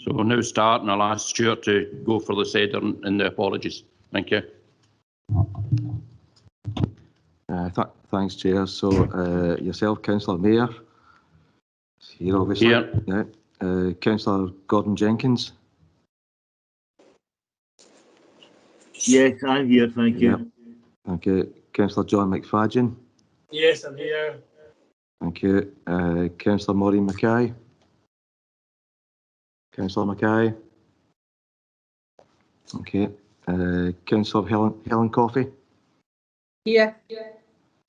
So we'll now start, and I'll ask Stuart to go for the header and the apologies. Thank you. Thanks, Chair. So yourself, Councillor Mayor, here obviously. Here. Yeah. Councillor Gordon Jenkins. Yes, I'm here, thank you. Yeah. Thank you. Councillor John McFadden. Yes, I'm here. Thank you. Councillor Maureen Mackay. Councillor Mackay. Okay. Councillor Helen Coffey. Here.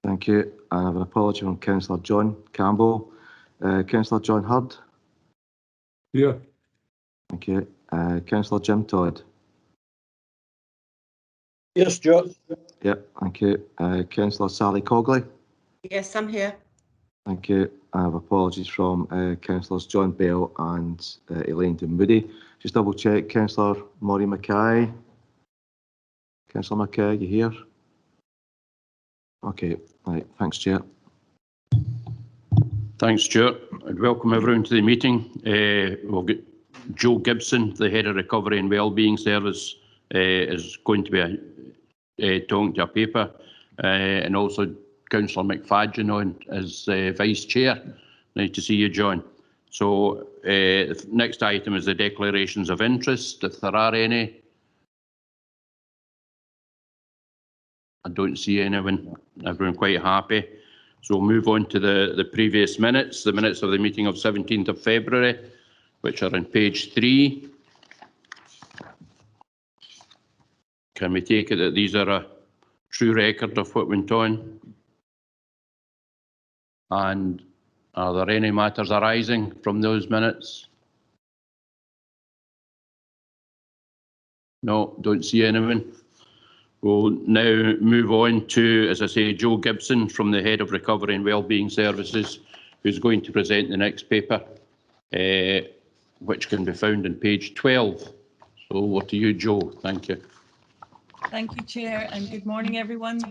Thank you. I have an apology from Councillor John Campbell. Councillor John Hurd. Here. Thank you. Councillor Jim Todd. Yes, Stuart. Yep, thank you. Councillor Sally Cogley. Yes, I'm here. Thank you. I have apologies from Councillors John Bell and Elaine Moody. Just double check, Councillor Maureen Mackay. Councillor Mackay, you here? Okay, right. Thanks, Chair. Thanks, Stuart. I'd welcome everyone to the meeting. We'll get Joe Gibson, the Head of Recovery and Wellbeing Service, is going to be talking to a paper, and also Councillor McFadden on as Vice Chair. Nice to see you, John. So the next item is the declarations of interest, if there are any. I don't see anyone. Everyone quite happy. So we'll move on to the previous minutes, the minutes of the meeting of 17th of February, which are on page 3. Can we take it that these are a true record of what went on? And are there any matters arising from those minutes? No, don't see anyone. We'll now move on to, as I say, Joe Gibson from the Head of Recovery and Wellbeing Services, who's going to present the next paper, which can be found on page 12. So over to you, Joe. Thank you. Thank you, Chair, and good morning, everyone.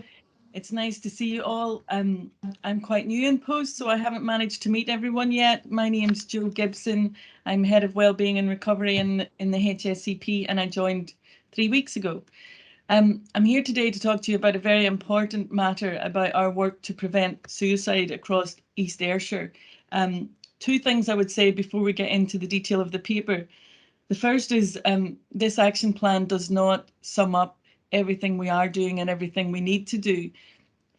It's nice to see you all. I'm quite new in post, so I haven't managed to meet everyone yet. My name's Joe Gibson. I'm Head of Wellbeing and Recovery in the HSCP, and I joined 3 weeks ago. I'm here today to talk to you about a very important matter about our work to prevent suicide across East Ayrshire. 2 things I would say before we get into the detail of the paper. The first is this action plan does not sum up everything we are doing and everything we need to do.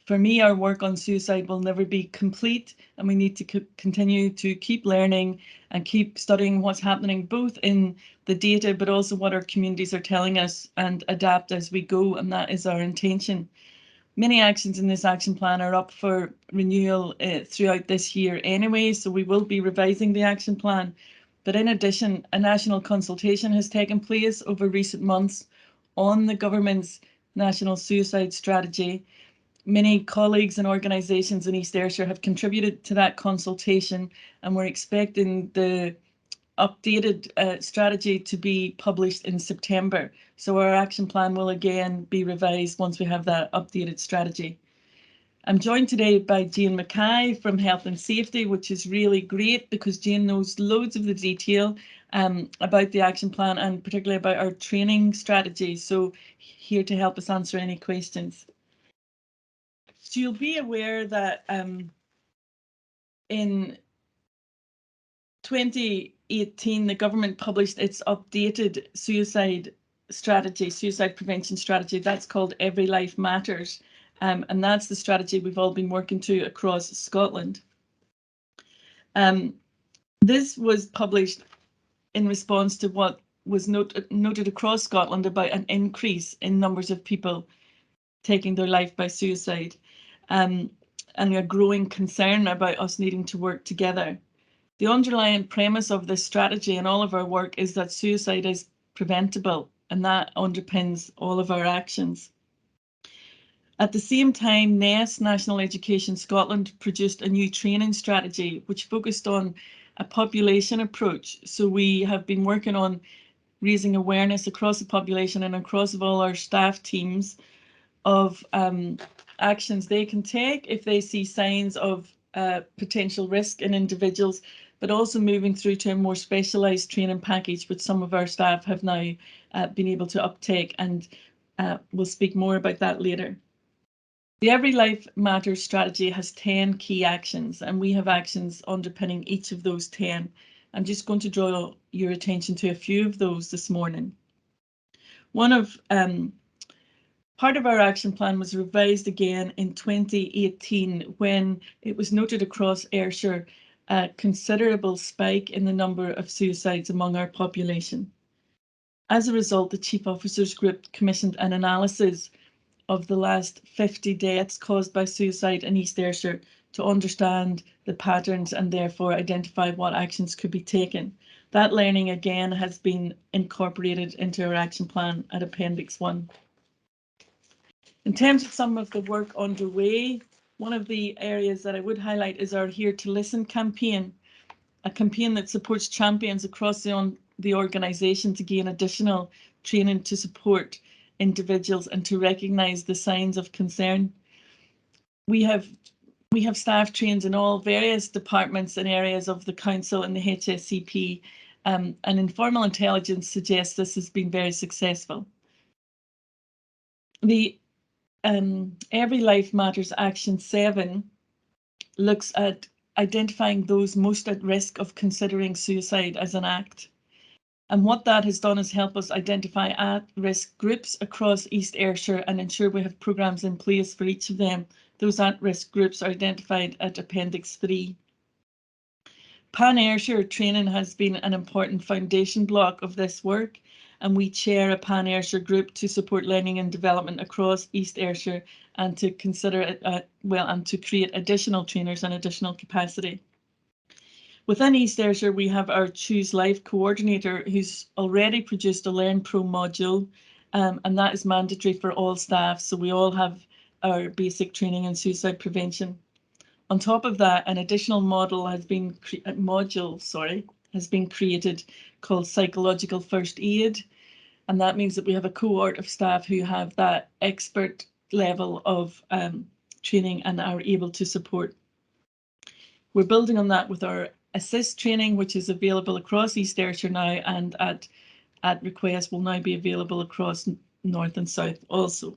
For me, our work on suicide will never be complete, and we need to continue to keep learning and keep studying what's happening both in the data but also what our communities are telling us, and adapt as we go, and that is our intention. Many actions in this action plan are up for renewal throughout this year anyway, so we will be revising the action plan. But in addition, a national consultation has taken place over recent months on the government's national suicide strategy. Many colleagues and organisations in East Ayrshire have contributed to that consultation, and we're expecting the updated strategy to be published in September. So our action plan will again be revised once we have that updated strategy. I'm joined today by Jane Mackay from Health and Safety, which is really great because Jane knows loads of the detail about the action plan and particularly about our training strategy. So here to help us answer any questions. So you'll be aware that in 2018, the government published its updated suicide strategy, suicide prevention strategy. That's called Every Life Matters. And that's the strategy we've all been working to across Scotland. This was published in response to what was noted across Scotland about an increase in numbers of people taking their life by suicide, and a growing concern about us needing to work together. The underlying premise of this strategy and all of our work is that suicide is preventable, and that underpins all of our actions. At the same time, NES, National Education Scotland, produced a new training strategy which focused on a population approach. So we have been working on raising awareness across the population and across all our staff teams of actions they can take if they see signs of potential risk in individuals, but also moving through to a more specialised training package, which some of our staff have now been able to uptake, and we'll speak more about that later. The Every Life Matters strategy has 10 key actions, and we have actions underpinning each of those 10. I'm just going to draw your attention to a few of those this morning. Part of our action plan was revised again in 2018 when it was noted across Ayrshire a considerable spike in the number of suicides among our population. As a result, the Chief Officers Group commissioned an analysis of the last 50 deaths caused by suicide in East Ayrshire to understand the patterns and therefore identify what actions could be taken. That learning again has been incorporated into our action plan at Appendix 1. In terms of some of the work underway, one of the areas that I would highlight is our Here to Listen campaign, a campaign that supports champions across the organisation to gain additional training to support individuals and to recognise the signs of concern. We have staff trained in all various departments and areas of the council and the HSCP, and informal intelligence suggests this has been very successful. The Every Life Matters Action 7 looks at identifying those most at risk of considering suicide as an act. And what that has done is help us identify at-risk groups across East Ayrshire and ensure we have programmes in place for each of them. Those at-risk groups are identified at Appendix 3. Pan-Ayrshire training has been an important foundation block of this work, and we chair a Pan-Ayrshire group to support learning and development across East Ayrshire and to consider and to create additional trainers and additional capacity. Within East Ayrshire, we have our Choose Life coordinator who's already produced a Learn Pro module, and that is mandatory for all staff. So we all have our basic training in suicide prevention. On top of that, an additional module has been created called Psychological First Aid. And that means that we have a cohort of staff who have that expert level of training and are able to support. We're building on that with our Assist training, which is available across East Ayrshire now, and at request will now be available across North and South also.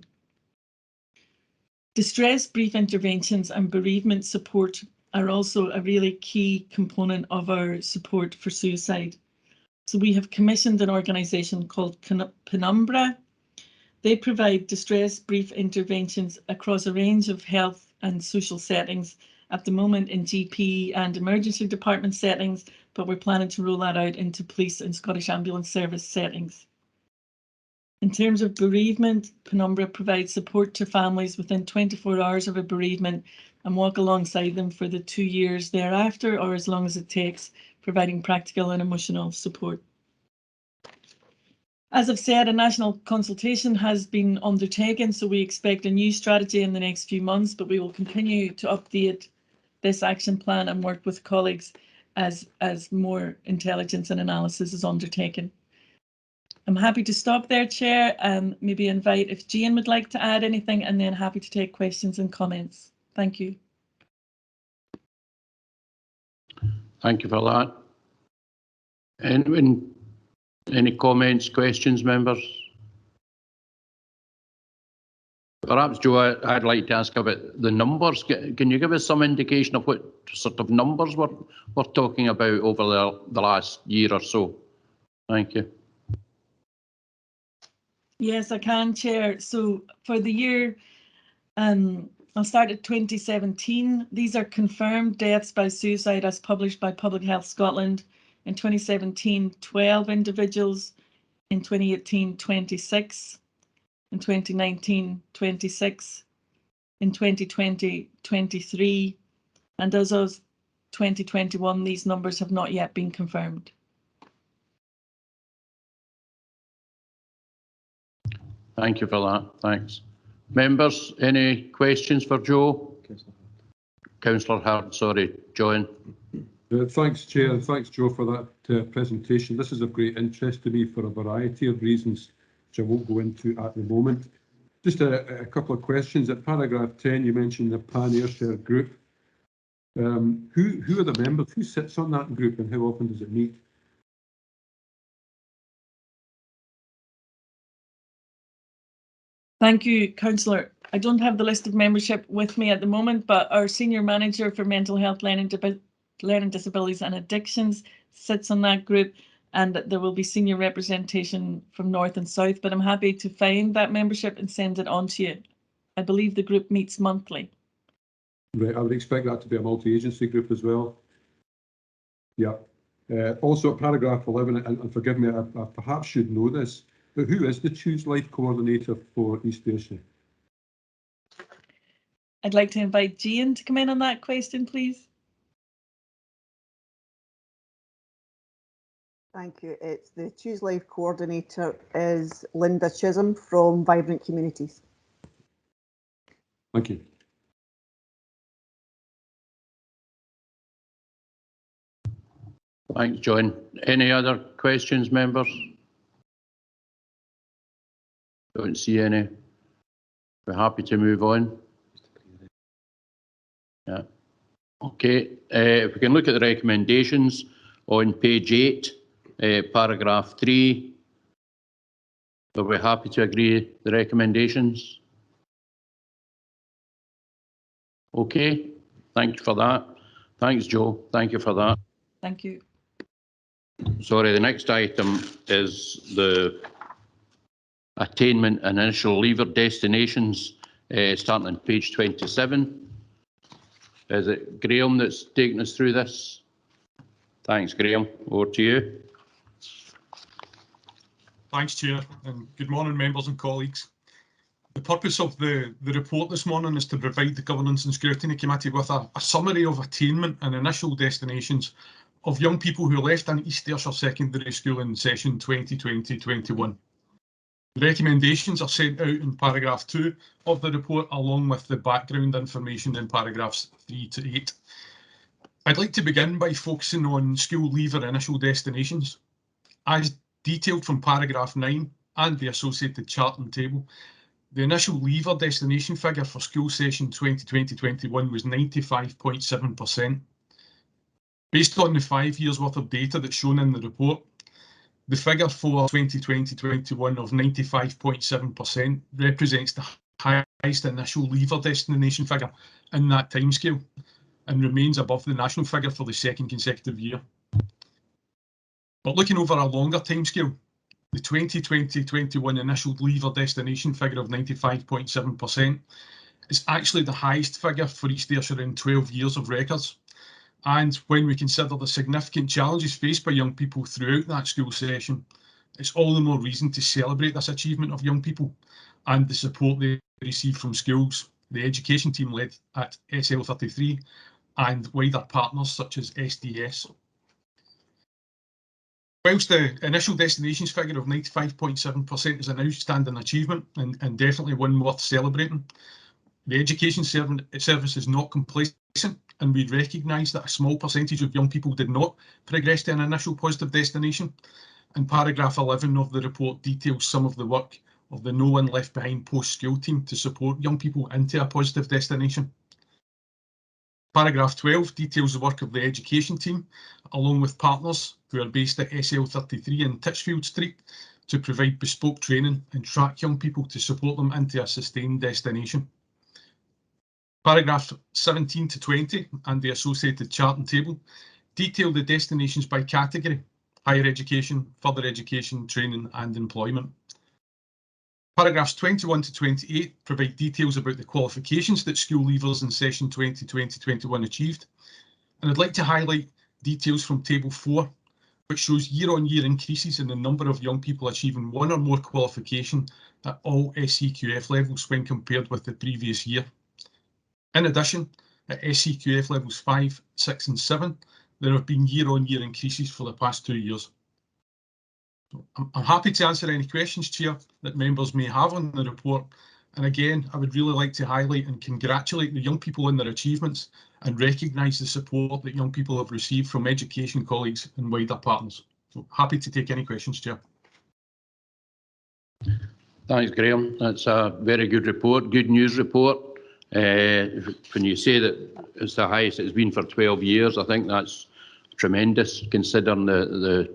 Distress brief interventions and bereavement support are also a really key component of our support for suicide. So we have commissioned an organisation called Penumbra. They provide distress brief interventions across a range of health and social settings, at the moment in GP and emergency department settings, but we're planning to roll that out into police and Scottish Ambulance Service settings. In terms of bereavement, Penumbra provides support to families within 24 hours of a bereavement and walk alongside them for the 2 years thereafter, or as long as it takes, providing practical and emotional support. As I've said, a national consultation has been undertaken, so we expect a new strategy in the next few months, but we will continue to update this action plan and work with colleagues as more intelligence and analysis is undertaken. I'm happy to stop there, Chair, and maybe invite if Jane would like to add anything, and then happy to take questions and comments. Thank you. Thank you for that. Any comments, questions, members? Perhaps, Joe, I'd like to ask about the numbers. Can you give us some indication of what sort of numbers we're talking about over the last year or so? Thank you. Yes, I can, Chair. So for the year, I'll start at 2017. These are confirmed deaths by suicide as published by Public Health Scotland. In 2017, 12 individuals. In 2018, 26. In 2019, 26. In 2020, 23. And as of 2021, these numbers have not yet been confirmed. Thank you for that. Thanks. Members, any questions for Joe? Councillor Hurd, sorry, John. Thanks, Chair. Thanks, Joe, for that presentation. This is of great interest to me for a variety of reasons, which I won't go into at the moment. Just a couple of questions. At paragraph 10, you mentioned the Pan-Ayrshire group. Who are the members? Who sits on that group and how often does it meet? Thank you, Councillor. I don't have the list of membership with me at the moment, but our Senior Manager for Mental Health, Learning Disabilities and Addictions sits on that group, and there will be senior representation from North and South, but I'm happy to find that membership and send it on to you. I believe the group meets monthly. Right, I would expect that to be a multi-agency group as well. Yeah. Also, at paragraph 11, and forgive me, I perhaps should know this, but who is the Choose Life coordinator for East Ayrshire? I'd like to invite Jean to come in on that question, please. Thank you. It's the Choose Life coordinator is Linda Chisholm from Vibrant Communities. Thank you. Thanks, John. Any other questions, members? Don't see any. We're happy to move on. Yeah. Okay, if we can look at the recommendations on page 8, paragraph 3. Are we happy to agree the recommendations? Okay, thank you for that. Thanks, Joe. Thank you for that. Thank you. Sorry, the next item is the attainment and initial leaver destinations, starting on page 27. Is it Graham that's taking us through this? Thanks, Graham. Over to you. Thanks, Chair, and good morning, members and colleagues. The purpose of the report this morning is to provide the Governance and Scrutiny Committee with a summary of attainment and initial destinations of young people who left an East Ayrshire secondary school in session 2020-21. The recommendations are set out in paragraph 2 of the report, along with the background information in paragraphs 3 to 8. I'd like to begin by focusing on school leaver initial destinations. As detailed from paragraph 9 and the associated chart and table, the initial leaver destination figure for school session 2020-21 was 95.7%. Based on the 5 years worth of data that's shown in the report, the figure for 2020-21 of 95.7% represents the highest initial leaver destination figure in that timescale and remains above the national figure for the second consecutive year. But looking over a longer timescale, the 2020-21 initial leaver destination figure of 95.7% is actually the highest figure for East Ayrshire in 12 years of records. And when we consider the significant challenges faced by young people throughout that school session, it's all the more reason to celebrate this achievement of young people and the support they receive from schools, the education team led at SL33 and wider partners such as SDS. Whilst the initial destinations figure of 95.7% is an outstanding achievement and definitely one worth celebrating, the education service is not complacent, and we recognise that a small percentage of young people did not progress to an initial positive destination. And paragraph 11 of the report details some of the work of the No One Left Behind post-school team to support young people into a positive destination. Paragraph 12 details the work of the education team, along with partners who are based at SL33 in Titchfield Street, to provide bespoke training and track young people to support them into a sustained destination. Paragraphs 17 to 20 and the associated chart and table detail the destinations by category: higher education, further education, training and employment. Paragraphs 21 to 28 provide details about the qualifications that school leavers in session 2020-21 achieved. And I'd like to highlight details from table 4, which shows year-on-year increases in the number of young people achieving one or more qualification at all SCQF levels when compared with the previous year. In addition, at SCQF levels 5, 6 and 7, there have been year-on-year increases for the past 2 years. I'm happy to answer any questions, Chair, that members may have on the report. And again, I would really like to highlight and congratulate the young people on their achievements and recognise the support that young people have received from education colleagues and wider partners. So happy to take any questions, Chair. Thanks, Graham. That's a very good report, good news report. When you say that it's the highest it's been for 12 years, I think that's tremendous considering the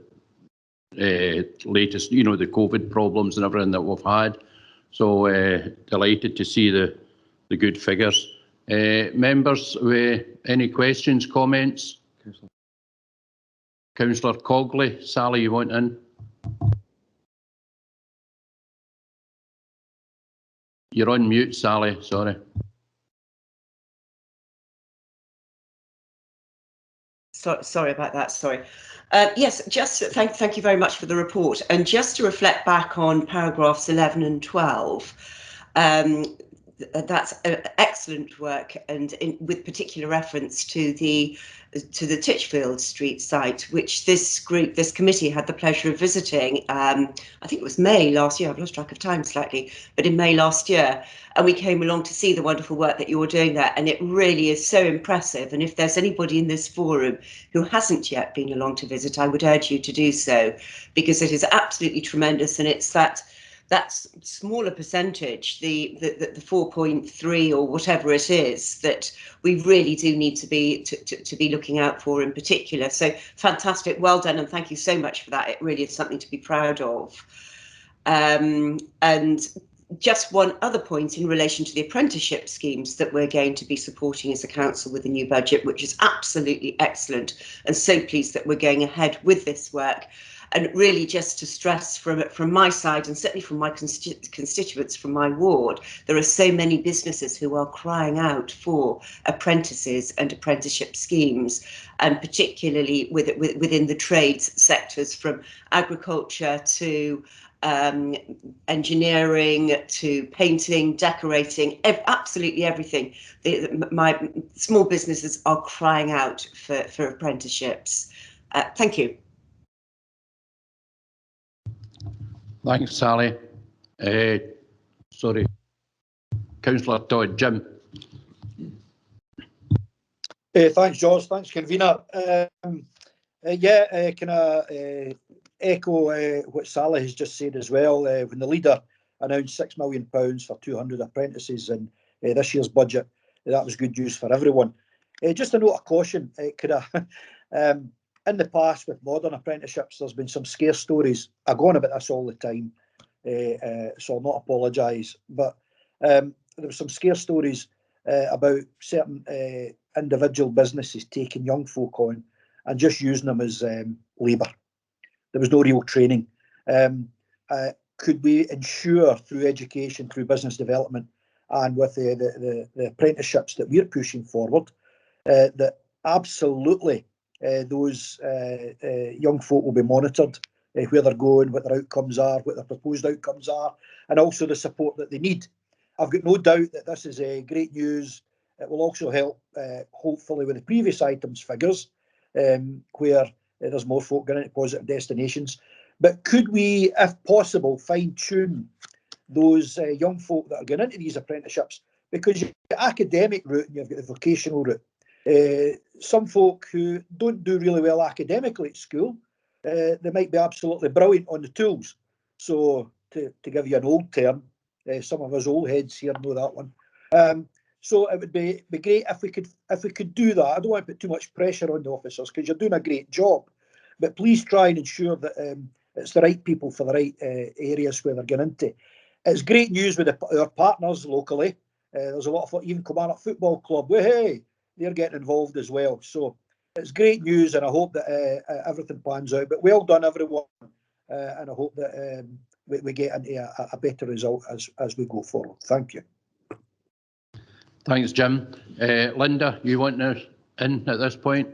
latest, the COVID problems and everything that we've had. So delighted to see the good figures. Members, any questions, comments? Councillor Cogley. Sally, you want in? You're on mute, Sally, sorry. Sorry about that, sorry. Yes, just thank you very much for the report. And just to reflect back on paragraphs 11 and 12, that's excellent work, and with particular reference to the Titchfield Street site, which this committee had the pleasure of visiting. I think it was May last year. I've lost track of time slightly, but in May last year, and we came along to see the wonderful work that you're doing there, and it really is so impressive. And if there's anybody in this forum who hasn't yet been along to visit, I would urge you to do so, because it is absolutely tremendous, and it's that smaller percentage, the 4.3 or whatever it is, that we really do need to be looking out for in particular. So fantastic, well done, and thank you so much for that. It really is something to be proud of. And just one other point in relation to the apprenticeship schemes that we're going to be supporting as a council with the new budget, which is absolutely excellent, and so pleased that we're going ahead with this work. And really just to stress from my side, and certainly from my constituents from my ward, there are so many businesses who are crying out for apprentices and apprenticeship schemes, and particularly within the trades sectors, from agriculture to engineering to painting, decorating, absolutely everything. My small businesses are crying out for apprenticeships. Thank you. Thanks, Sally. Sorry. Councillor Todd. Jim. Thanks, George. Thanks, convener. Can I echo what Sally has just said as well? When the leader announced £6 million for 200 apprentices in this year's budget, that was good news for everyone. Just a note of caution, in the past with modern apprenticeships, there's been some scare stories. I go on about this all the time, so I'll not apologise. But there were some scare stories about certain individual businesses taking young folk on and just using them as labour. There was no real training. Could we ensure through education, through business development, and with the apprenticeships that we're pushing forward, that absolutely those young folk will be monitored, where they're going, what their outcomes are, what their proposed outcomes are, and also the support that they need. I've got no doubt that this is great news. It will also help, hopefully, with the previous items figures, where there's more folk going into positive destinations. But could we, if possible, fine-tune those young folk that are going into these apprenticeships? Because you've got the academic route and you've got the vocational route. Some folk who don't do really well academically at school, they might be absolutely brilliant on the tools. So to give you an old term, some of us old heads here know that one. So it would be great if we could do that. I don't want to put too much pressure on the officers because you're doing a great job, but please try and ensure that it's the right people for the right areas where they're going into. It's great news with our partners locally. There's a lot of even Kilmarnock Football Club. Hey, they're getting involved as well. So it's great news, and I hope that everything pans out. But well done, everyone, and I hope that we get into a better result as we go forward. Thank you. Thanks, Jim. Linda, you want us in at this point?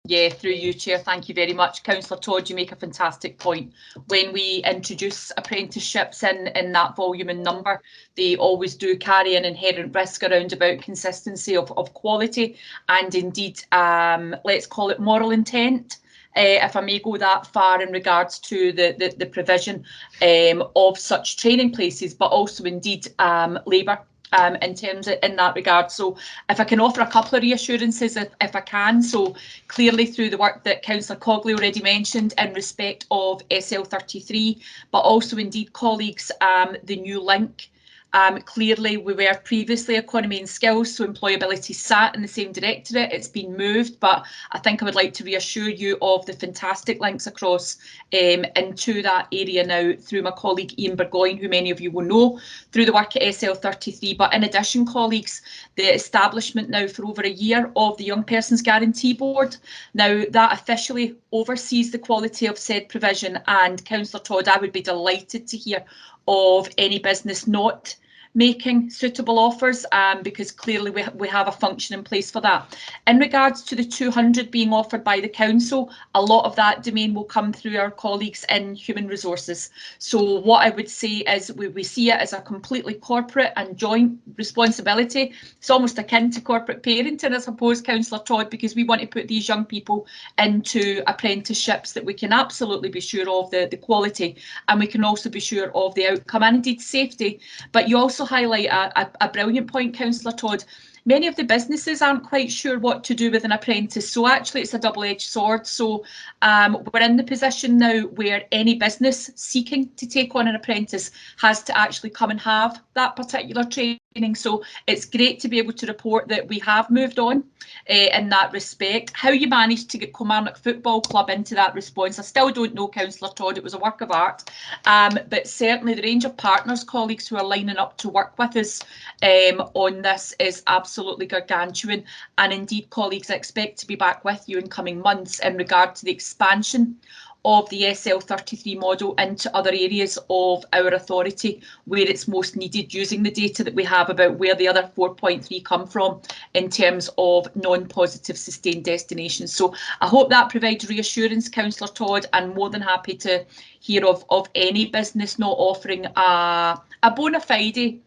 Yeah, through you, Chair. Thank you very much. Councillor Todd, you make a fantastic point. When we introduce apprenticeships in that volume and number, they always do carry an inherent risk around about consistency of quality and indeed, let's call it moral intent. If I may go that far in regards to the provision of such training places, but also indeed labour. In terms in that regard. So if I can offer a couple of reassurances if I can. So clearly through the work that Councillor Cogley already mentioned in respect of SL33, but also indeed colleagues, the new link Clearly, we were previously economy and skills, so employability sat in the same directorate. It's been moved, but I think I would like to reassure you of the fantastic links across into that area now through my colleague Ian Burgoyne, who many of you will know through the work at SL33. But in addition, colleagues, the establishment now for over a year of the Young Persons Guarantee Board. Now that officially oversees the quality of said provision, and Councillor Todd, I would be delighted to hear of any business not making suitable offers, because clearly we have a function in place for that. In regards to the 200 being offered by the council, a lot of that domain will come through our colleagues in human resources. So what I would say is we see it as a completely corporate and joint responsibility. It's almost akin to corporate parenting, I suppose, Councillor Todd, because we want to put these young people into apprenticeships that we can absolutely be sure of the quality, and we can also be sure of the outcome and indeed safety. But you also highlight a brilliant point, Councillor Todd. Many of the businesses aren't quite sure what to do with an apprentice, so actually it's a double-edged sword. So we're in the position now where any business seeking to take on an apprentice has to actually come and have that particular training. So it's great to be able to report that we have moved on in that respect. How you managed to get Kilmarnock Football Club into that response, I still don't know, Councillor Todd. It was a work of art, but certainly the range of partners, colleagues who are lining up to work with us on this is absolutely gargantuan. And indeed, colleagues, I expect to be back with you in coming months in regard to the expansion of the SL33 model into other areas of our authority where it's most needed, using the data that we have about where the other 4.3 come from in terms of non-positive sustained destinations. So I hope that provides reassurance, Councillor Todd, and more than happy to hear of any business not offering a bona fide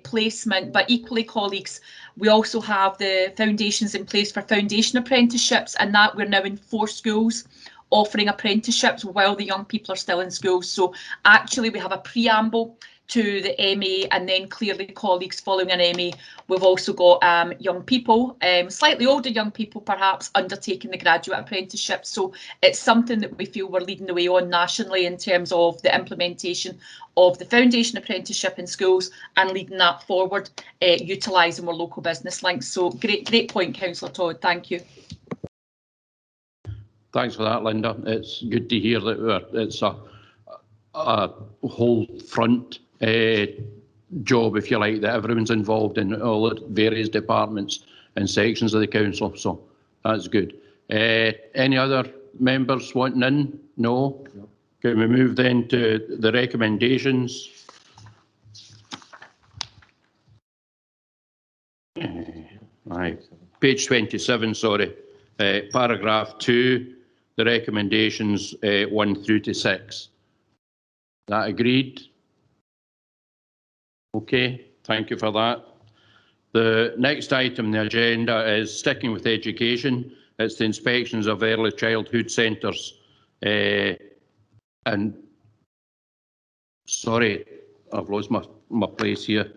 placement. But equally, colleagues, we also have the foundations in place for foundation apprenticeships, and that we're now in 4 schools offering apprenticeships while the young people are still in school. So actually we have a preamble to the MA, and then clearly, colleagues, following an MA, we've also got young people, slightly older young people perhaps, undertaking the graduate apprenticeship. So it's something that we feel we're leading the way on nationally in terms of the implementation of the foundation apprenticeship in schools and leading that forward, utilising our local business links. So great point, Councillor Todd. Thank you. Thanks for that, Linda. It's good to hear that it's a whole front job, if you like, that everyone's involved in all the various departments and sections of the council. So that's good. Any other members wanting in? No? Can we move then to the recommendations? Right. Page 27, sorry. Paragraph 2. The recommendations 1 through to 6. That agreed? Okay, thank you for that. The next item on the agenda is sticking with education. It's the inspections of early childhood centres. And sorry, I've lost my place here.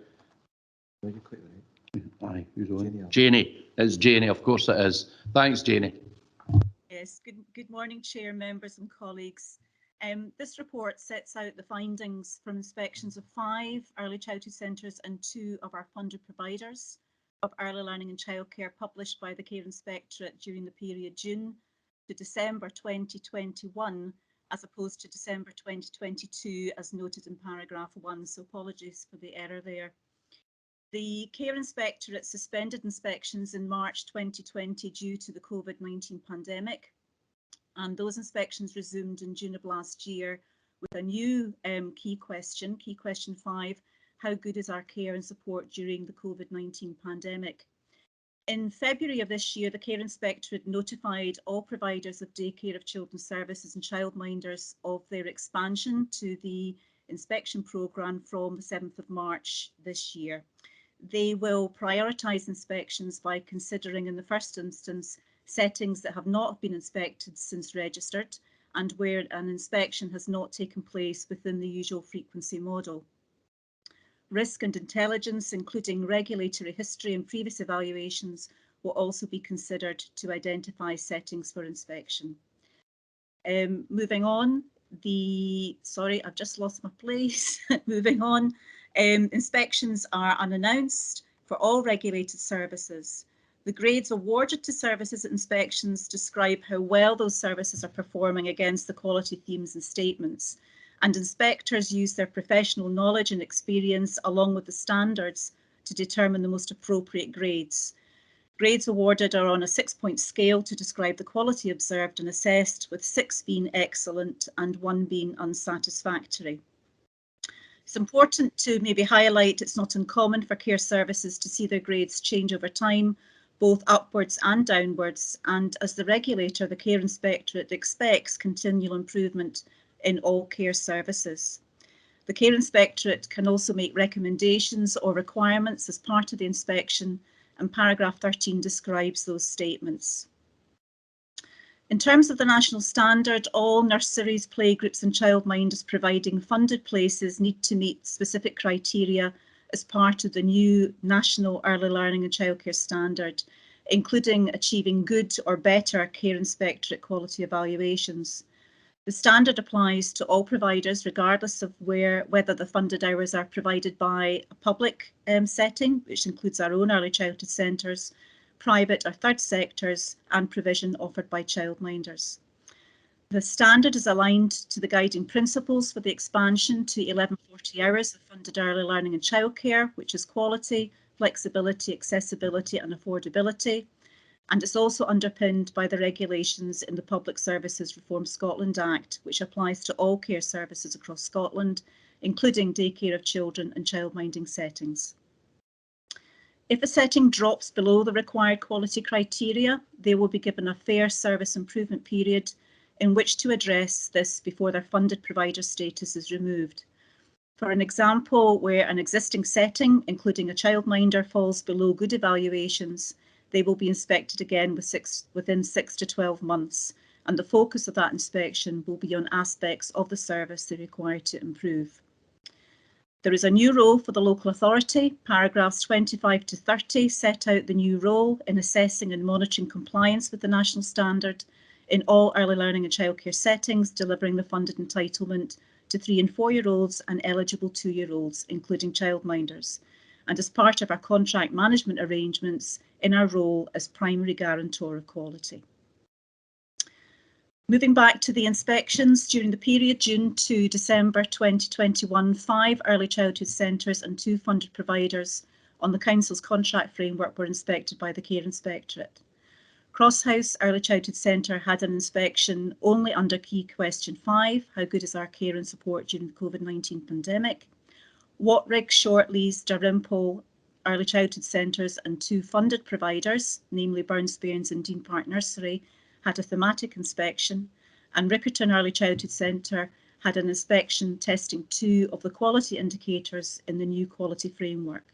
Aye, who's on? Janie. It's Janie, of course it is. Thanks, Janie. Yes, good morning, Chair, members and colleagues. This report sets out the findings from inspections of 5 early childhood centres and 2 of our funded providers of early learning and childcare published by the Care Inspectorate during the period June to December 2021 as opposed to December 2022 as noted in paragraph 1, so apologies for the error there. The Care Inspectorate suspended inspections in March 2020 due to the COVID-19 pandemic, and those inspections resumed in June of last year with a new key question 5, how good is our care and support during the COVID-19 pandemic? In February of this year, the Care Inspectorate notified all providers of daycare of children's services and childminders of their expansion to the inspection programme from the 7th of March this year. They will prioritise inspections by considering in the first instance settings that have not been inspected since registered and where an inspection has not taken place within the usual frequency model. Risk and intelligence, including regulatory history and previous evaluations, will also be considered to identify settings for inspection. Moving on, sorry, I've just lost my place. Moving on, Inspections are unannounced for all regulated services. The grades awarded to services at inspections describe how well those services are performing against the quality themes and statements, and inspectors use their professional knowledge and experience along with the standards to determine the most appropriate grades. Grades awarded are on a 6-point scale to describe the quality observed and assessed, with 6 being excellent and 1 being unsatisfactory. It's important to maybe highlight it's not uncommon for care services to see their grades change over time, both upwards and downwards, and as the regulator, the Care Inspectorate expects continual improvement in all care services. The Care Inspectorate can also make recommendations or requirements as part of the inspection, and paragraph 13 describes those statements. In terms of the national standard, all nurseries, playgroups and childminders providing funded places need to meet specific criteria as part of the new National Early Learning and Childcare Standard, including achieving good or better Care Inspectorate quality evaluations. The standard applies to all providers regardless of whether the funded hours are provided by a public setting, which includes our own early childhood centres, private or third sectors, and provision offered by childminders. The standard is aligned to the guiding principles for the expansion to 1140 hours of funded early learning and childcare, which is quality, flexibility, accessibility and affordability. And it's also underpinned by the regulations in the Public Services Reform Scotland Act, which applies to all care services across Scotland, including daycare of children and childminding settings. If a setting drops below the required quality criteria, they will be given a fair service improvement period in which to address this before their funded provider status is removed. For an example, where an existing setting, including a childminder, falls below good evaluations, they will be inspected again within 6 to 12 months, and the focus of that inspection will be on aspects of the service they require to improve. There is a new role for the local authority. Paragraphs 25 to 30 set out the new role in assessing and monitoring compliance with the national standard in all early learning and childcare settings, delivering the funded entitlement to 3 and 4-year-olds and eligible 2-year-olds, including childminders, and as part of our contract management arrangements in our role as primary guarantor of quality. Moving back to the inspections, during the period June to December 2021, 5 early childhood centres and 2 funded providers on the Council's contract framework were inspected by the Care Inspectorate. Crosshouse Early Childhood Centre had an inspection only under key question 5, how good is our care and support during the COVID-19 pandemic. Waterix, Shortleys, Darympol Early Childhood Centres and 2 funded providers, namely Burnsbairns and Dean Park Nursery, had a thematic inspection, and Rickerton Early Childhood Centre had an inspection testing 2 of the quality indicators in the new quality framework.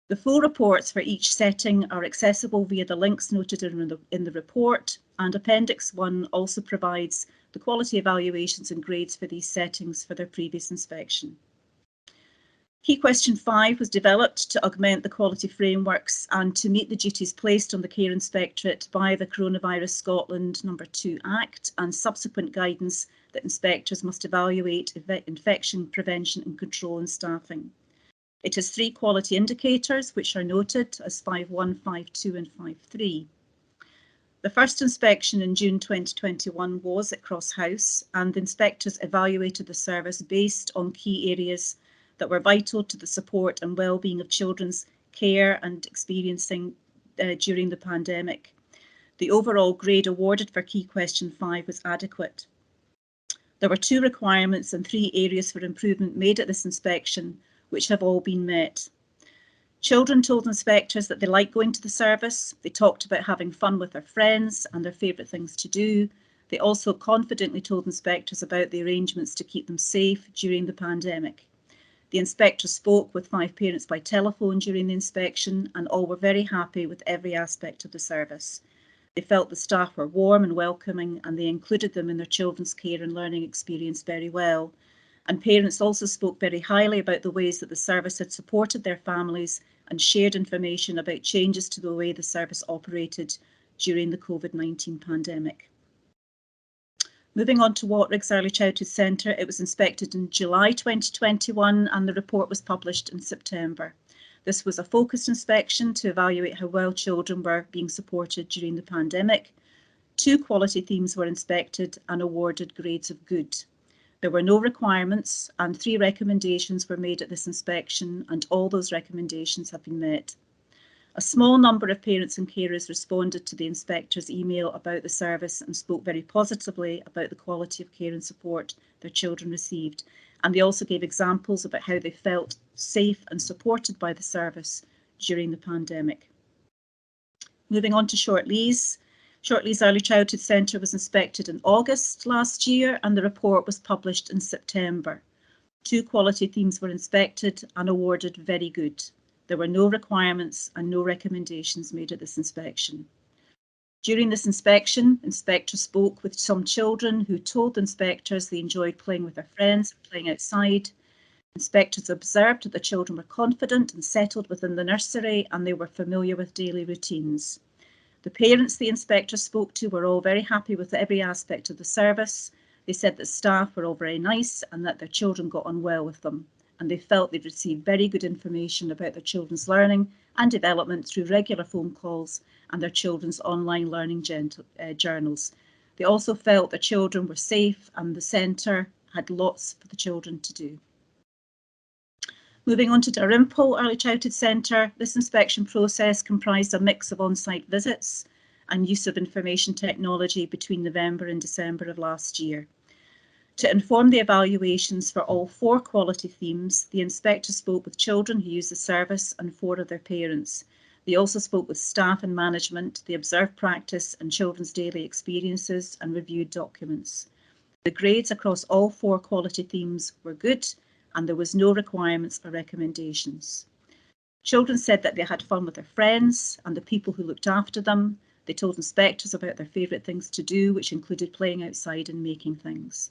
The full reports for each setting are accessible via the links noted in the report, and Appendix 1 also provides the quality evaluations and grades for these settings for their previous inspection. Key question 5 was developed to augment the quality frameworks and to meet the duties placed on the Care Inspectorate by the Coronavirus Scotland No. 2 Act and subsequent guidance that inspectors must evaluate infection prevention and control in staffing. It has 3 quality indicators, which are noted as 5.1, 5.2 and 5.3. The first inspection in June 2021 was at Crosshouse, and the inspectors evaluated the service based on key areas that were vital to the support and well-being of children's care and experiencing during the pandemic. The overall grade awarded for key question 5 was adequate. There were 2 requirements and 3 areas for improvement made at this inspection, which have all been met. Children told inspectors that they liked going to the service. They talked about having fun with their friends and their favourite things to do. They also confidently told inspectors about the arrangements to keep them safe during the pandemic. The inspector spoke with 5 parents by telephone during the inspection, and all were very happy with every aspect of the service. They felt the staff were warm and welcoming, and they included them in their children's care and learning experience very well. And parents also spoke very highly about the ways that the service had supported their families and shared information about changes to the way the service operated during the COVID-19 pandemic. Moving on to Waterix Early Childhood Centre, it was inspected in July 2021 and the report was published in September. This was a focused inspection to evaluate how well children were being supported during the pandemic. 2 quality themes were inspected and awarded grades of good. There were no requirements and 3 recommendations were made at this inspection, and all those recommendations have been met. A small number of parents and carers responded to the inspector's email about the service and spoke very positively about the quality of care and support their children received. And they also gave examples about how they felt safe and supported by the service during the pandemic. Moving on to Shortleys. Shortleys Early Childhood Centre was inspected in August last year and the report was published in September. 2 quality themes were inspected and awarded very good. There were no requirements and no recommendations made at this inspection. During this inspection, inspectors spoke with some children who told inspectors they enjoyed playing with their friends and playing outside. Inspectors observed that the children were confident and settled within the nursery and they were familiar with daily routines. The parents the inspectors spoke to were all very happy with every aspect of the service. They said that staff were all very nice and that their children got on well with them. And they felt they'd received very good information about their children's learning and development through regular phone calls and their children's online learning journals. They also felt their children were safe and the centre had lots for the children to do. Moving on to Darympol Early Childhood Centre, this inspection process comprised a mix of on-site visits and use of information technology between November and December of last year. To inform the evaluations for all 4 quality themes, the inspector spoke with children who use the service and 4 of their parents. They also spoke with staff and management, they observed practice and children's daily experiences and reviewed documents. The grades across all 4 quality themes were good and there was no requirements or recommendations. Children said that they had fun with their friends and the people who looked after them. They told inspectors about their favourite things to do, which included playing outside and making things.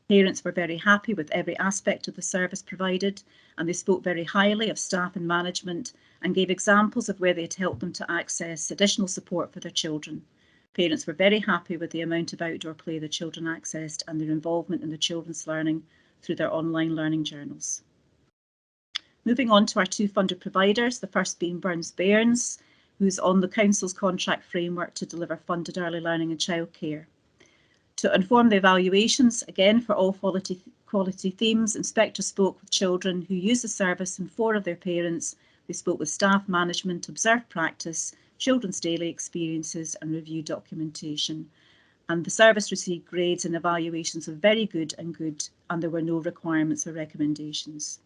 Parents were very happy with every aspect of the service provided and they spoke very highly of staff and management and gave examples of where they had helped them to access additional support for their children. Parents were very happy with the amount of outdoor play the children accessed and their involvement in the children's learning through their online learning journals. Moving on to our 2 funded providers, the first being Burns-Bairns, who's on the Council's contract framework to deliver funded early learning and childcare. To inform the evaluations, again for all quality themes, inspectors spoke with children who use the service and 4 of their parents. They spoke with staff, management, observed practice, children's daily experiences and reviewed documentation. And the service received grades and evaluations of very good and good, and there were no requirements or recommendations.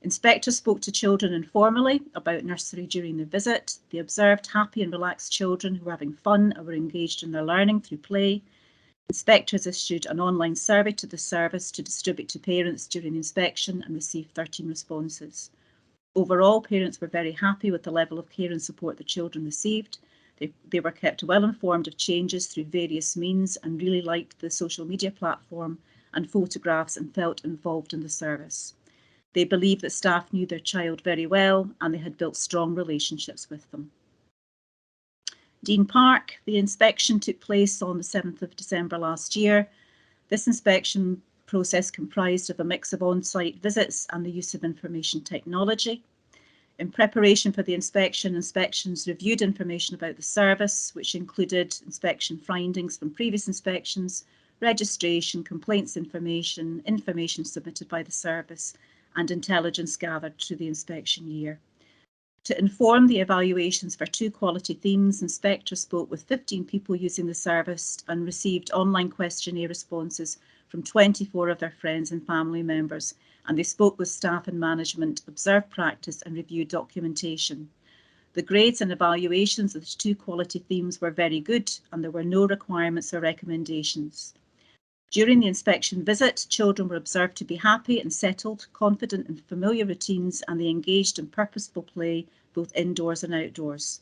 Inspectors spoke to children informally about nursery during the visit. They observed happy and relaxed children who were having fun and were engaged in their learning through play. Inspectors issued an online survey to the service to distribute to parents during the inspection and received 13 responses. Overall, parents were very happy with the level of care and support the children received. They were kept well informed of changes through various means and really liked the social media platform and photographs and felt involved in the service. They believed that staff knew their child very well and they had built strong relationships with them. Dean Park, the inspection took place on the 7th of December last year. This inspection process comprised of a mix of on-site visits and the use of information technology. In preparation for the inspection, inspections reviewed information about the service, which included inspection findings from previous inspections, registration, complaints information, information submitted by the service, and intelligence gathered through the inspection year. To inform the evaluations for 2 quality themes, inspectors spoke with 15 people using the service and received online questionnaire responses from 24 of their friends and family members, and they spoke with staff and management, observed practice and reviewed documentation. The grades and evaluations of the 2 quality themes were very good and there were no requirements or recommendations. During the inspection visit, children were observed to be happy and settled, confident in familiar routines, and they engaged in purposeful play, both indoors and outdoors.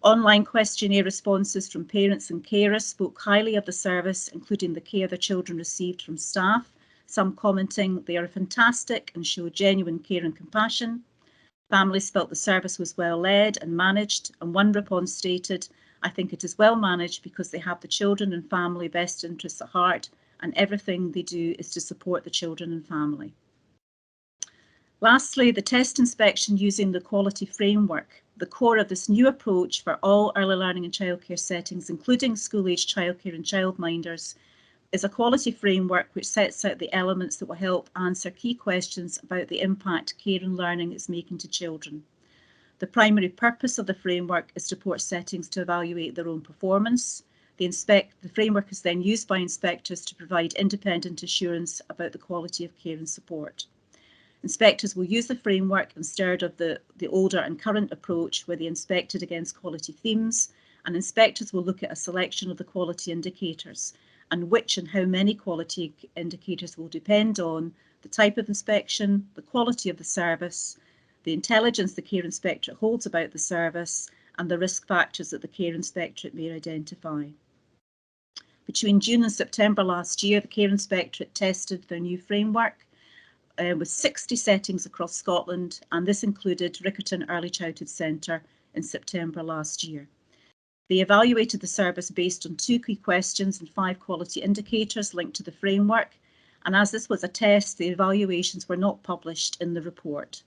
Online questionnaire responses from parents and carers spoke highly of the service, including the care their children received from staff, some commenting they are fantastic and show genuine care and compassion. Families felt the service was well led and managed, and one response stated, I think it is well managed because they have the children and family best interests at heart, and everything they do is to support the children and family. Lastly, the test inspection using the quality framework. The core of this new approach for all early learning and childcare settings, including school-aged childcare and childminders, is a quality framework which sets out the elements that will help answer key questions about the impact care and learning is making to children. The primary purpose of the framework is to support settings to evaluate their own performance. The framework is then used by inspectors to provide independent assurance about the quality of care and support. Inspectors will use the framework instead of the older and current approach where they inspected against quality themes, and inspectors will look at a selection of the quality indicators, and which and how many quality indicators will depend on the type of inspection, the quality of the service, the intelligence the care inspectorate holds about the service, and the risk factors that the care inspectorate may identify. Between June and September last year, the care inspectorate tested their new framework with 60 settings across Scotland, and this included Riccarton Early Childhood Centre in September last year. They evaluated the service based on 2 key questions and 5 quality indicators linked to the framework, and as this was a test, the evaluations were not published in the report.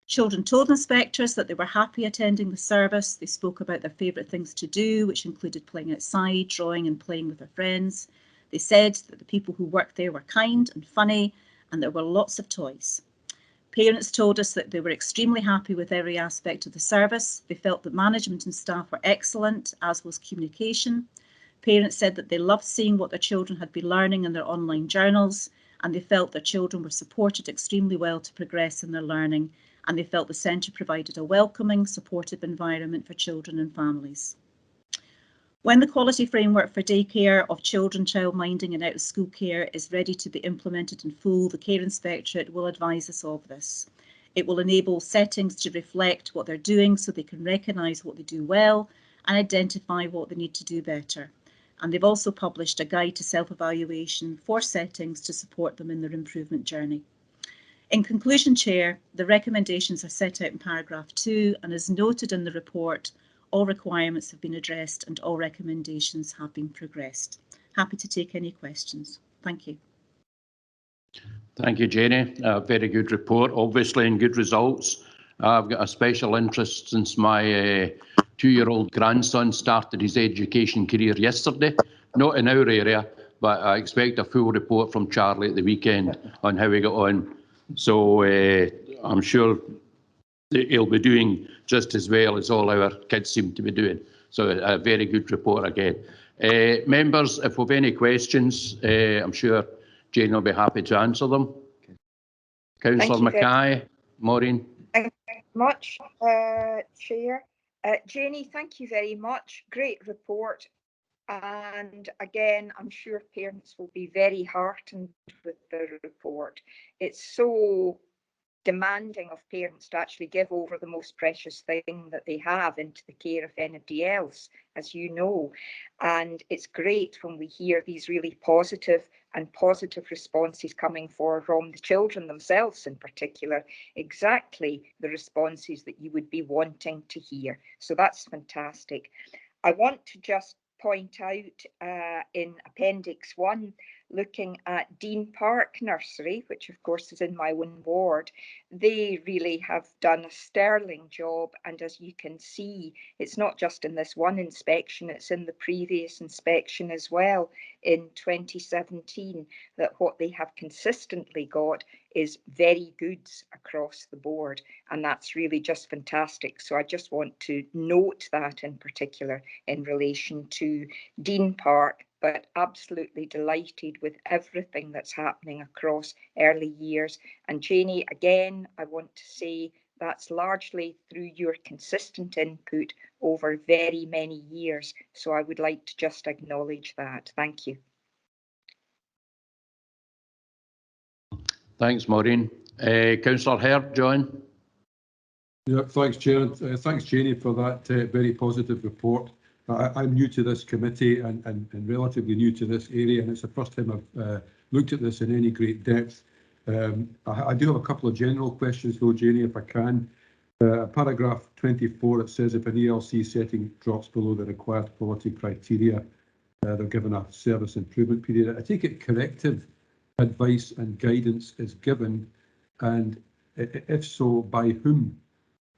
Children told inspectors that they were happy attending the service. They spoke about their favourite things to do, which included playing outside, drawing and playing with their friends. They said that the people who worked there were kind and funny, and there were lots of toys. Parents told us that they were extremely happy with every aspect of the service. They felt that management and staff were excellent, as was communication. Parents said that they loved seeing what their children had been learning in their online journals, and they felt their children were supported extremely well to progress in their learning, and they felt the centre provided a welcoming, supportive environment for children and families. When the quality framework for daycare of children, childminding and out-of-school care is ready to be implemented in full, the Care Inspectorate will advise us of this. It will enable settings to reflect what they're doing so they can recognise what they do well and identify what they need to do better. And they've also published a guide to self-evaluation for settings to support them in their improvement journey. In conclusion, Chair, the recommendations are set out in paragraph 2, and as noted in the report, all requirements have been addressed and all recommendations have been progressed. Happy to take any questions. Thank you. Thank you, Jenny. A very good report, obviously, and good results. I've got a special interest since my 2-year-old grandson started his education career yesterday. Not in our area, but I expect a full report from Charlie at the weekend on how he got on. So I'm sure he'll be doing just as well as all our kids seem to be doing. So a very good report again. Members, if we have any questions, I'm sure Jane will be happy to answer them. Councillor Mackay, Maureen. Thank you very much, Chair. Janie, thank you very much. Great report. And again, I'm sure parents will be very heartened with the report. It's so demanding of parents to actually give over the most precious thing that they have into the care of anybody else, as you know. And it's great when we hear these really positive responses coming from the children themselves in particular, exactly the responses that you would be wanting to hear. So that's fantastic. I want to just point out in Appendix 1, looking at Dean Park Nursery, which of course is in my own ward, they really have done a sterling job. And as you can see, it's not just in this one inspection, it's in the previous inspection as well in 2017, that what they have consistently got is very goods across the board. And that's really just fantastic. So I just want to note that in particular in relation to Dean Park, but absolutely delighted with everything that's happening across early years. And Janie, again, I want to say that's largely through your consistent input over very many years. So I would like to just acknowledge that. Thank you. Thanks, Maureen. Councillor Herd, John. Yeah, thanks, Chair. Thanks, Janie, for that very positive report. I'm new to this committee and relatively new to this area, and it's the first time I've looked at this in any great depth. I do have a couple of general questions, though, Janie, if I can. Paragraph 24, it says if an ELC setting drops below the required quality criteria, they're given a service improvement period. I take it corrective advice and guidance is given, and if so, by whom?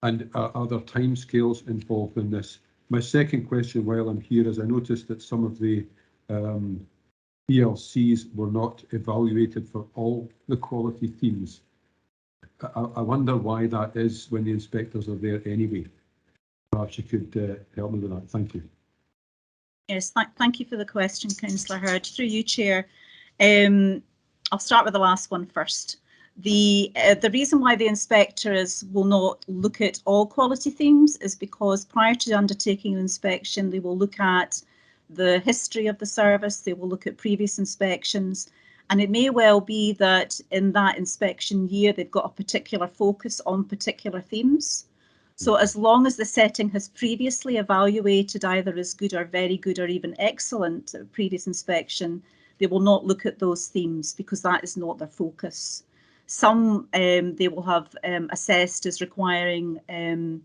And are there timescales involved in this? My second question while I'm here is I noticed that some of the ELCs were not evaluated for all the quality themes. I wonder why that is when the inspectors are there anyway. Perhaps you could help me with that. Thank you. Yes, thank you for the question, Councillor Hurd. Through you, Chair. I'll start with the last one first. The reason why the inspectors will not look at all quality themes is because prior to undertaking an inspection, they will look at the history of the service, they will look at previous inspections, and it may well be that in that inspection year they've got a particular focus on particular themes. So as long as the setting has previously evaluated either as good or very good or even excellent at previous inspection, they will not look at those themes because that is not their focus. Some they will have assessed as requiring an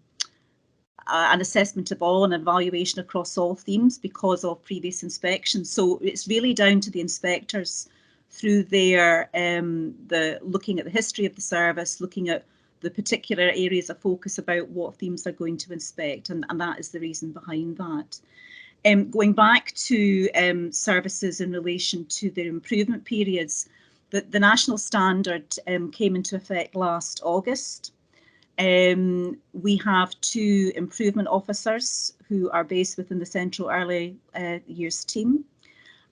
assessment of all and evaluation across all themes because of previous inspections. So it's really down to the inspectors through their looking at the history of the service, looking at the particular areas of focus about what themes they're going to inspect, and that is the reason behind that. Going back to services in relation to their improvement periods, the national standard came into effect last August. We have 2 improvement officers who are based within the Central Early Years team,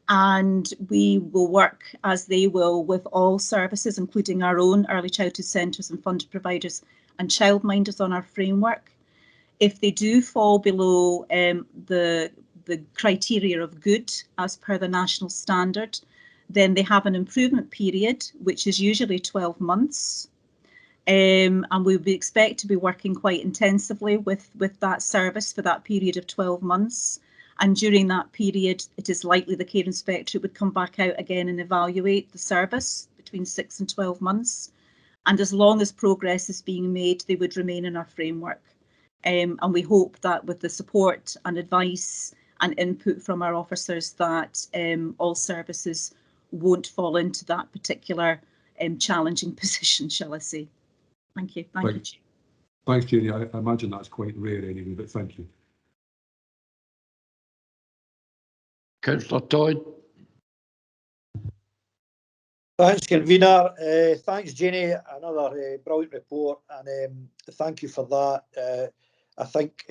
and we will work as they will with all services, including our own early childhood centres and funded providers and childminders on our framework. If they do fall below the criteria of good as per the national standard, then they have an improvement period, which is usually 12 months. And we would expect to be working quite intensively with that service for that period of 12 months. And during that period, it is likely the care inspectorate would come back out again and evaluate the service between 6 and 12 months. And as long as progress is being made, they would remain in our framework. And we hope that with the support and advice and input from our officers that all services won't fall into that particular challenging position, shall I say. Thank you. Thank you, Chair. Thanks, Jenny. I imagine that's quite rare anyway, but thank you. Councillor Todd. Thanks, convener. Thanks, Jenny. Another brilliant report, and thank you for that. I think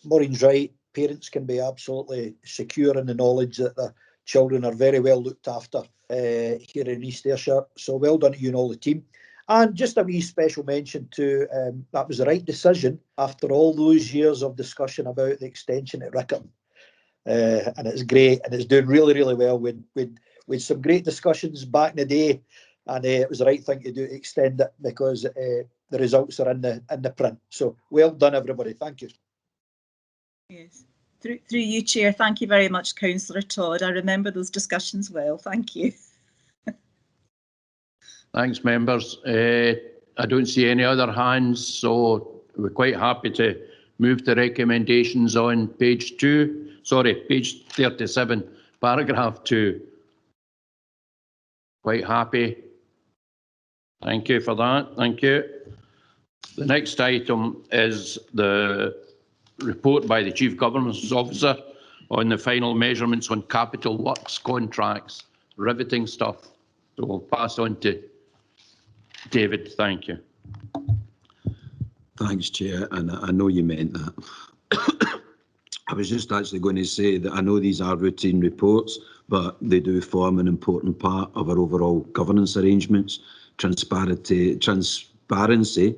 Maureen's right. Parents can be absolutely secure in the knowledge that the children are very well looked after here in East Ayrshire. So well done to you and all the team. And just a wee special mention to that was the right decision after all those years of discussion about the extension at Rickham. And it's great, and it's doing really, really well with some great discussions back in the day, and it was the right thing to do to extend it because the results are in the print. So well done, everybody. Thank you. Yes, through you, Chair. Thank you very much, Councillor Todd. I remember those discussions well. Thank you. Thanks, members. I don't see any other hands, so we're quite happy to move to recommendations on page 37, paragraph 2. Quite happy. Thank you for that. Thank you. The next item is the report by the Chief Governance Officer on the final measurements on capital works contracts. Riveting stuff. So we'll pass on to David. Thank you. Thanks, Chair, and I know you meant that. I was just actually going to say that I know these are routine reports, but they do form an important part of our overall governance arrangements. Transparency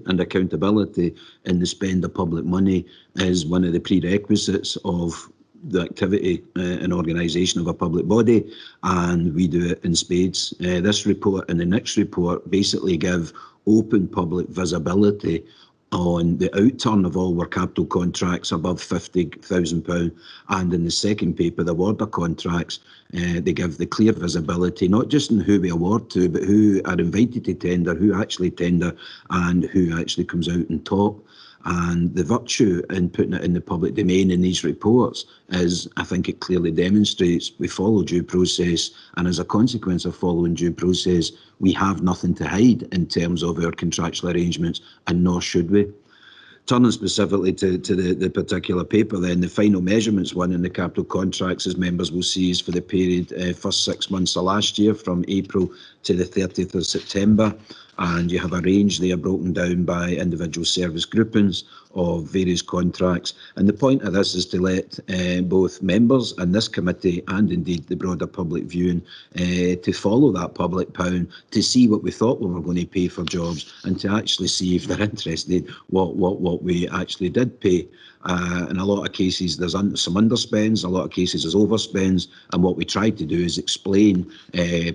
and accountability in the spend of public money is one of the prerequisites of the activity and organisation of a public body, and we do it in spades. This report and the next report basically give open public visibility on the outturn of all our capital contracts above £50,000, and in the second paper, the awarder contracts, they give the clear visibility, not just in who we award to, but who are invited to tender, who actually tender, and who actually comes out on top. And the virtue in putting it in the public domain in these reports is, I think it clearly demonstrates we follow due process, and as a consequence of following due process, we have nothing to hide in terms of our contractual arrangements, and nor should we. Turning specifically to the particular paper then, the final measurements one in the capital contracts, as members will see, is for the period first 6 months of last year, from April to the 30th of September. And you have a range there broken down by individual service groupings of various contracts. And the point of this is to let both members and this committee, and indeed the broader public viewing, to follow that public pound, to see what we thought we were going to pay for jobs, and to actually see, if they're interested, what we actually did pay. In a lot of cases there's some underspends, a lot of cases there's overspends, and what we tried to do is explain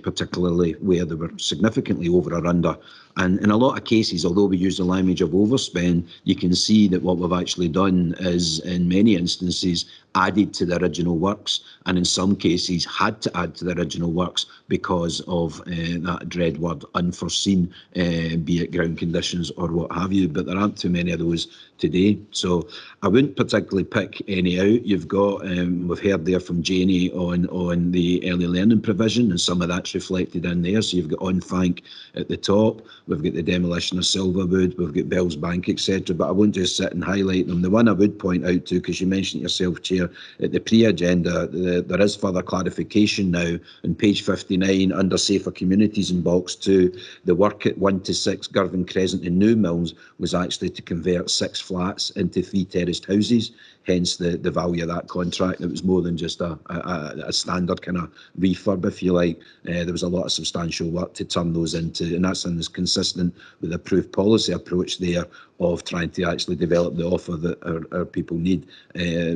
particularly where they were significantly over or under. And in a lot of cases, although we use the language of overspend, you can see that what we've actually done is, in many instances, added to the original works, and in some cases had to add to the original works because of that dread word unforeseen, be it ground conditions or what have you, but there aren't too many of those today. So I wouldn't particularly pick any out. You've got, we've heard there from Janie on the early learning provision, and some of that's reflected in there. So you've got on-thank at the top, we've got the demolition of Silverwood, we've got Bell's Bank, etc. But I won't just sit and highlight them. The one I would point out to, because you mentioned it yourself, Chair, at the pre-agenda, there is further clarification now on page 59 under Safer Communities in box 2. The work at 1 to 6 Girvan Crescent in New Mills was actually to convert 6 flats into 3 terraced houses, hence the value of that contract. It was more than just a standard kind of refurb, if you like. There was a lot of substantial work to turn those into, and that's consistent with the approved policy approach there of trying to actually develop the offer that our people need,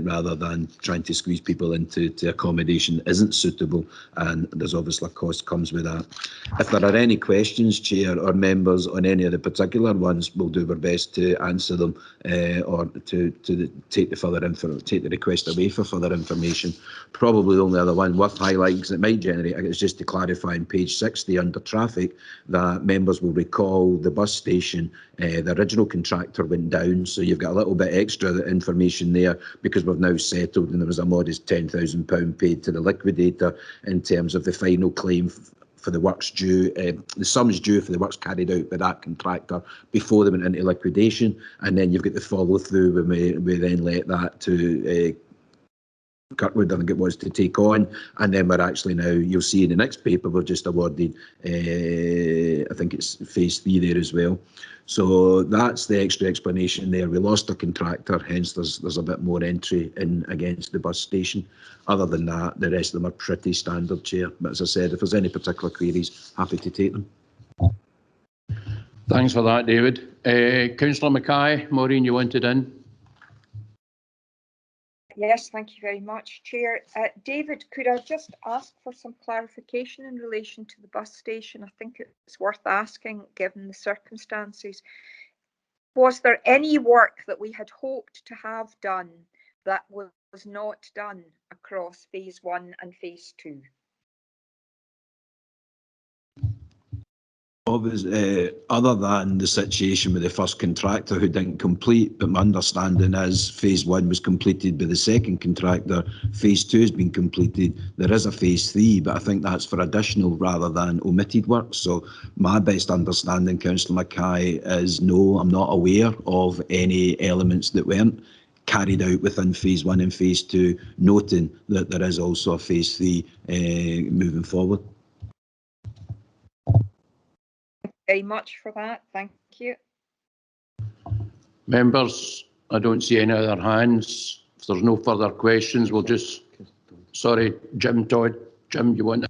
rather than trying to squeeze people into accommodation that isn't suitable, and there's obviously a cost comes with that. If there are any questions, Chair, or members on any of the particular ones, we'll do our best to answer them, or to take the request away for further information. Probably the only other one worth highlighting, because it might generate, is just to clarify on page 60 under traffic, that members will recall the bus station, the original contractor went down, so you've got a little bit extra information there, because we've now settled and there was a modest £10,000 paid to the liquidator in terms of the final claim for the works due, the sums due for the works carried out by that contractor before they went into liquidation. And then you've got the follow through when we then let that to Kirkwood, I think it was, to take on, and then we're actually now, you'll see in the next paper, we've just awarded, I think it's phase 3 there as well. So that's the extra explanation there. We lost a contractor, hence there's a bit more entry in against the bus station. Other than that, the rest of them are pretty standard, Chair. But as I said, if there's any particular queries, happy to take them. Thanks for that, David. Councillor Mackay, Maureen, you wanted in? Yes, thank you very much, Chair. David, could I just ask for some clarification in relation to the bus station? I think it's worth asking, given the circumstances. Was there any work that we had hoped to have done that was not done across phase 1 and phase 2? Obviously, other than the situation with the first contractor who didn't complete, but my understanding is phase 1 was completed by the second contractor, phase 2 has been completed. There is a phase 3, but I think that's for additional rather than omitted work. So my best understanding, Councillor Mackay, is no, I'm not aware of any elements that weren't carried out within phase 1 and phase 2, noting that there is also a phase 3 moving forward. Very much for that. Thank you. Members, I don't see any other hands. If there's no further questions, we'll just... Sorry, Jim Todd. Jim, you want...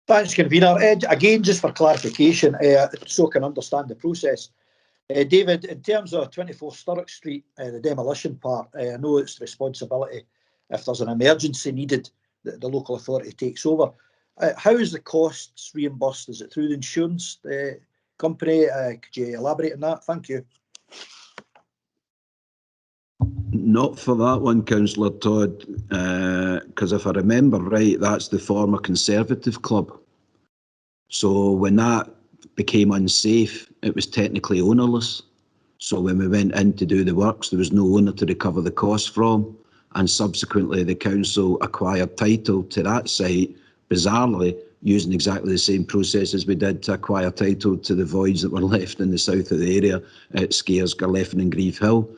Thanks, Convener. Again, just for clarification, so I can understand the process. David, in terms of 24 Sturrock Street, the demolition part, I know it's the responsibility, if there's an emergency needed, that the local authority takes over. How is the costs reimbursed? Is it through the insurance company? Could you elaborate on that? Thank you. Not for that one, Councillor Todd, because if I remember right, that's the former Conservative club. So when that became unsafe, it was technically ownerless. So when we went in to do the works, there was no owner to recover the cost from, and subsequently the council acquired title to that site, bizarrely, using exactly the same process as we did to acquire title to the voids that were left in the south of the area at Scares, Garleffen and Grieve Hill.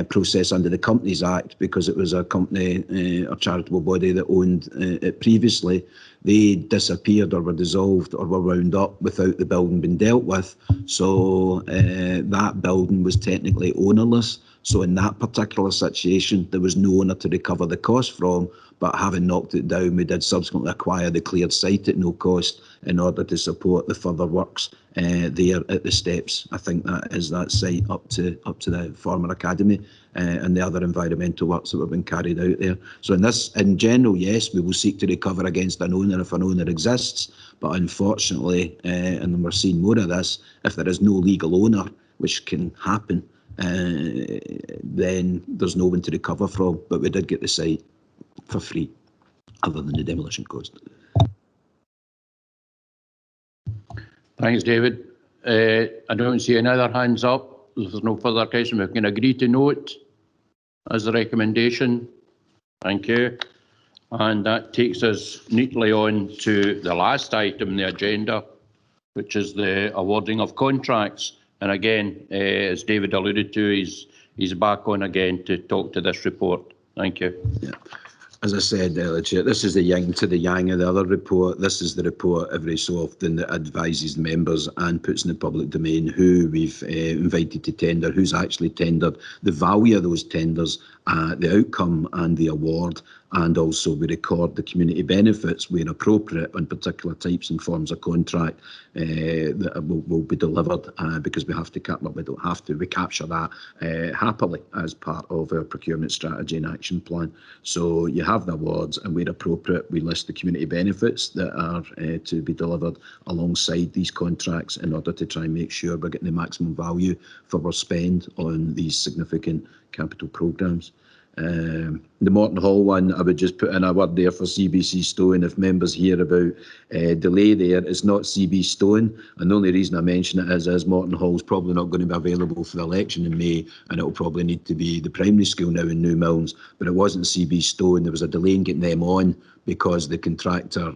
Process under the Companies Act, because it was a company or charitable body that owned it previously. They disappeared or were dissolved or were wound up without the building being dealt with. So that building was technically ownerless. So in that particular situation, there was no owner to recover the cost from, but having knocked it down, we did subsequently acquire the cleared site at no cost in order to support the further works there at the steps. I think that is that site up to the former academy and the other environmental works that have been carried out there. So in general, yes, we will seek to recover against an owner if an owner exists, but unfortunately, and we're seeing more of this, if there is no legal owner, which can happen, then there's no one to recover from. But we did get the site for free, other than the demolition cost. Thanks, David. I don't see any other hands up. If there's no further question, we can agree to note as a recommendation. Thank you. And that takes us neatly on to the last item on the agenda, which is the awarding of contracts. And again, as David alluded to, he's back on again to talk to this report. Thank you. Yeah. As I said earlier, Chair, this is the yin to the yang of the other report. This is the report every so often that advises members and puts in the public domain who we've invited to tender, who's actually tendered, the value of those tenders, the outcome and the award, and also we record the community benefits where appropriate on particular types and forms of contract that will be delivered, because we have to we don't have to, we capture that happily as part of our procurement strategy and action plan. So you have the awards, and where appropriate we list the community benefits that are to be delivered alongside these contracts in order to try and make sure we're getting the maximum value for our spend on these significant capital programmes. The Morton Hall one, I would just put in a word there for CBC Stone. If members hear about delay there, it's not CB Stone, and the only reason I mention it is Morton Hall's probably not going to be available for the election in May, and it will probably need to be the primary school now in New Milnes, but it wasn't CB Stone. There was a delay in getting them on because the contractor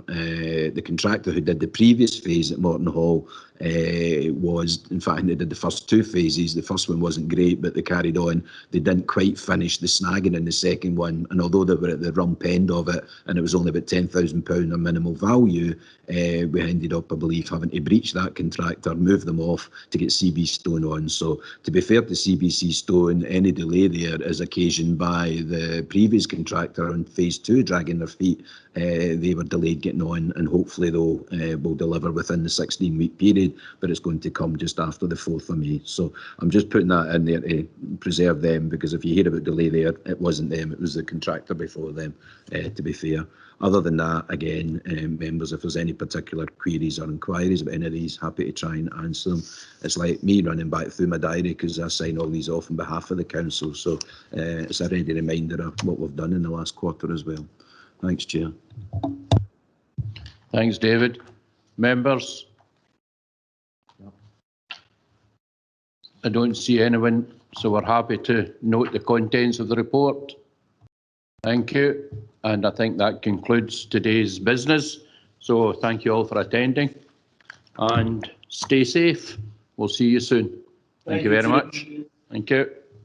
who did the previous phase at Morton Hall was, in fact, they did the first two phases. The first one wasn't great, but they carried on. They didn't quite finish the snagging in the second one, and although they were at the rump end of it, and it was only about £10,000 of minimal value, we ended up, I believe, having to breach that contractor, move them off to get CB Stone on. So to be fair to CBC Stone, any delay there is occasioned by the previous contractor on phase two dragging their feet. They were delayed getting on, and hopefully though will deliver within the 16-week period, but it's going to come just after the 4th of May. So I'm just putting that in there to preserve them, because if you hear about delay there, it wasn't them, it was the contractor before them, to be fair. Other than that, again, members, if there's any particular queries or inquiries about any of these, happy to try and answer them. It's like me running back through my diary because I sign all these off on behalf of the council, so it's a ready reminder of what we've done in the last quarter as well. Thanks, Chair. Thanks, David. Members? I don't see anyone, so we're happy to note the contents of the report. Thank you. And I think that concludes today's business. So thank you all for attending, and stay safe. We'll see you soon. Thank you very much. Thank you.